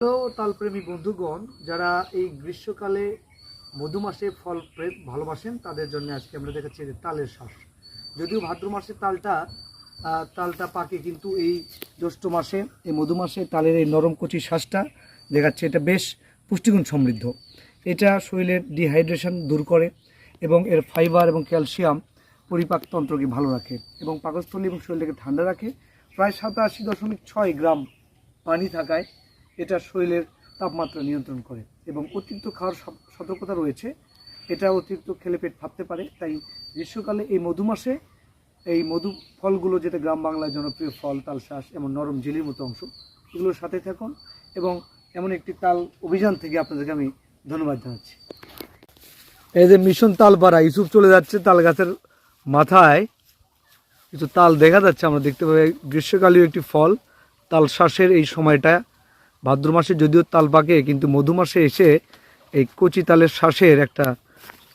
তো তালপ্রেমী বন্ধুগণ, যারা এই গ্রীষ্মকালে মধুমাসে ফল ভালোবাসেন তাদের জন্য আজকে আমরা দেখাচ্ছি তালের শ্বাস। যদিও ভাদ্র মাসে তালটা পাকে, কিন্তু এই জ্যৈষ্ঠ মাসে এই মধুমাসে তালের এই নরম কচি শ্বাসটা দেখাচ্ছে। এটা বেশ পুষ্টিগুণ সমৃদ্ধ। এটা শরীরের ডিহাইড্রেশন দূর করে এবং এর ফাইবার এবং ক্যালসিয়াম পরিপাকতন্ত্রকে ভালো রাখে এবং পাকস্থলী এবং শরীরকে ঠান্ডা রাখে। প্রায় 87.6 গ্রাম পানি থাকায় এটা শরীরের তাপমাত্রা নিয়ন্ত্রণ করে এবং অতিরিক্ত খাওয়ার সতর্কতা রয়েছে। এটা অতিরিক্ত খেলে পেট ফাঁপতে পারে। তাই গ্রীষ্মকালে এই মধুমাসে এই মধু ফলগুলো, যেটা গ্রাম বাংলায় জনপ্রিয় ফল তালশাঁস, এমন নরম জেলির মতো অংশ, এগুলোর সাথে থাকুন এবং এমন একটি তাল অভিযান থেকে আপনাদেরকে আমি ধন্যবাদ জানাচ্ছি। এই যে মিশন তালপাড়া, ইউসুফ চলে যাচ্ছে তাল গাছের মাথায়, কিছু তাল দেখা যাচ্ছে, আমরা দেখতে পাই। গ্রীষ্মকালীয় একটি ফল তালশাঁসের এই সময়টা ভাদ্র মাসে যদিও তাল পাকে, কিন্তু মধু মাসে এসে এই কচি তালের শ্বাসের একটা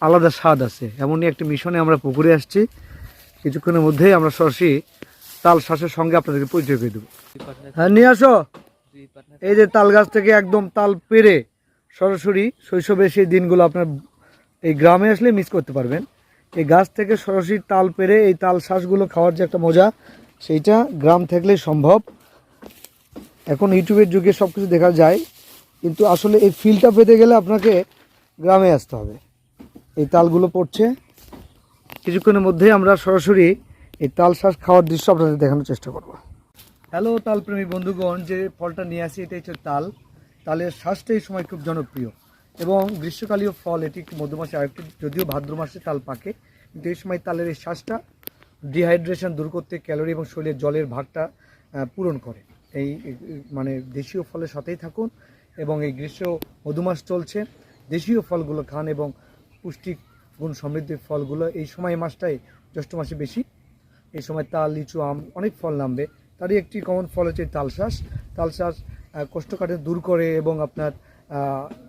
আলাদা স্বাদ আছে। এমনই একটি মিশনে আমরা পুকুরে আসছি। কিছুক্ষণের মধ্যেই আমরা সরাসরি তাল শ্বাসের সঙ্গে আপনাদেরকে পরিচয় করে দেবো। হ্যাঁ, নিয়ে আসো। এই যে তাল গাছ থেকে একদম তাল পেরে সরাসরি শৈশবের সেই দিনগুলো আপনার এই গ্রামে আসলে মিস করতে পারবেন। এই গাছ থেকে সরাসরি তাল পেরে এই তাল শ্বাসগুলো খাওয়ার যে একটা মজা, সেইটা গ্রাম থাকলেই সম্ভব। এখন ইউটিউবের যুগে সব কিছু দেখা যায়, কিন্তু আসলে এই ফিলটা পেতে গেলে আপনাকে গ্রামে আসতে হবে। এই তালগুলো পড়ছে, কিছুক্ষণের মধ্যেই আমরা সরাসরি এই তাল শ্বাস খাওয়ার দৃশ্য আপনাদের দেখানোর চেষ্টা করব। হ্যালো তালপ্রেমী বন্ধুগণ, যে ফলটা নিয়ে আসি এটা হচ্ছে তালের শ্বাসটা এই সময় খুব জনপ্রিয় এবং গ্রীষ্মকালীয় ফল। এটি মধুমাসে আরেকটি, যদিও ভাদ্র মাসে তাল পাকে, কিন্তু এই সময় তালের এই শ্বাসটা ডিহাইড্রেশন দূর করতে, ক্যালোরি এবং শরীরের জলের ভাগটা পূরণ করে। এই মানে দেশীয় ফলের সাথেই থাকুন এবং এই গ্রীষ্ম মধুমাস চলছে, দেশীয় ফলগুলো খান এবং পুষ্টিগুণ সমৃদ্ধ ফলগুলো এই সময় মাসটাই, জ্যৈষ্ঠ মাসে বেশি। এই সময় তাল, লিচু, আম, অনেক ফল নামবে। তারই একটি কমন ফল হচ্ছে তালশাঁস কোষ্ঠকাঠিন্য দূর করে এবং আপনার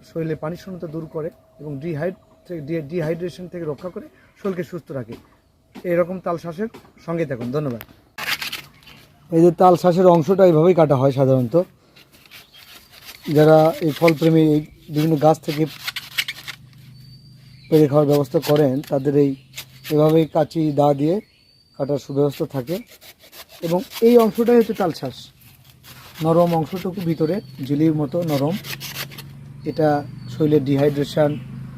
শরীরে পানি শূন্যতা দূর করে এবং ডিহাইড্রেশন থেকে রক্ষা করে, শরীরকে সুস্থ রাখে। এরকম তালশাঁসের সঙ্গে থাকুন। ধন্যবাদ। এই যে তাল শ্বাসের অংশটা এইভাবেই কাটা হয় সাধারণত। যারা এই ফলপ্রেমী এই বিভিন্ন গাছ থেকে পেরে খাওয়ার ব্যবস্থা করেন, তাদের এভাবেই কাঁচি দা দিয়ে কাটার সুব্যবস্থা থাকে এবং এই অংশটাই হচ্ছে তাল শ্বাস। নরম অংশটুকু ভিতরে জেলির মতো নরম। এটা শরীরের ডিহাইড্রেশন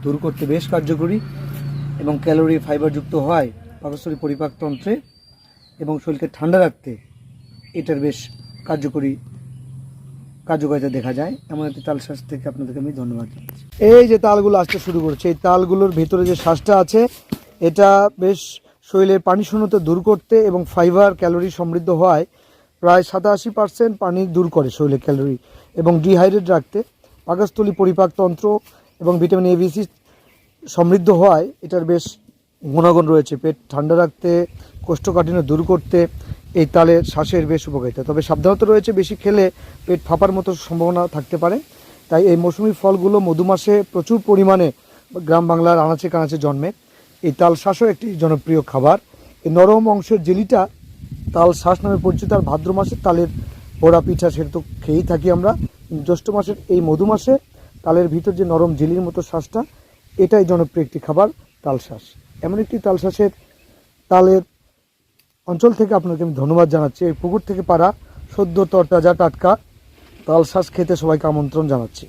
দূর করতে বেশ কার্যকরী এবং ক্যালোরি ফাইবারযুক্ত হয় পাকস্থলী পরিপাকতন্ত্রে এবং শরীরকে ঠান্ডা রাখতে এটার বেশ কার্যকারিতা দেখা যায়। এমন একটি তাল শ্বাস থেকে আপনাদেরকে আমি ধন্যবাদ জানাচ্ছি। এই যে তালগুলো আসতে শুরু করেছে, এই তালগুলোর ভেতরে যে শ্বাসটা আছে, এটা বেশ শরীরের পানি শূন্যতা দূর করতে এবং ফাইবার ক্যালোরি সমৃদ্ধ হওয়ায় প্রায় 87% পানি দূর করে শরীরের ক্যালোরি এবং ডিহাইড্রেট রাখতে, পাকস্থলী পরিপাকতন্ত্র এবং ভিটামিন ABC সমৃদ্ধ হওয়ায় এটার বেশ গুণাগুণ রয়েছে। পেট ঠান্ডা রাখতে, কোষ্ঠকাঠিন্য দূর করতে এই তালের শ্বাসের বেশ উপকারিতা। তবে সাবধানতা রয়েছে, বেশি খেলে পেট ফাঁপার মতো সম্ভাবনা থাকতে পারে। তাই এই মৌসুমি ফলগুলো মধুমাসে প্রচুর পরিমাণে গ্রাম বাংলার আনাচে কানাচে জন্মে। এই তাল শ্বাসও একটি জনপ্রিয় খাবার। এই নরম অংশের জেলিটা তাল শ্বাস নামে পরিচিত। আর ভাদ্র মাসে তালের পোড়া পিঠা, সেটা তো খেয়েই থাকি আমরা। জ্যৈষ্ঠ মাসের এই মধুমাসে তালের ভিতর যে নরম জেলির মতো শ্বাসটা, এটাই জনপ্রিয় একটি খাবার তাল শ্বাস। এমন একটি তাল শ্বাসের তালের অঞ্চল থেকে আপনাকে আমি ধন্যবাদ জানাচ্ছি। এই পুকুর থেকে পাড়া সদ্য তরতাজা টাটকা তাল শ্বাস খেতে সবাইকে আমন্ত্রণ জানাচ্ছি।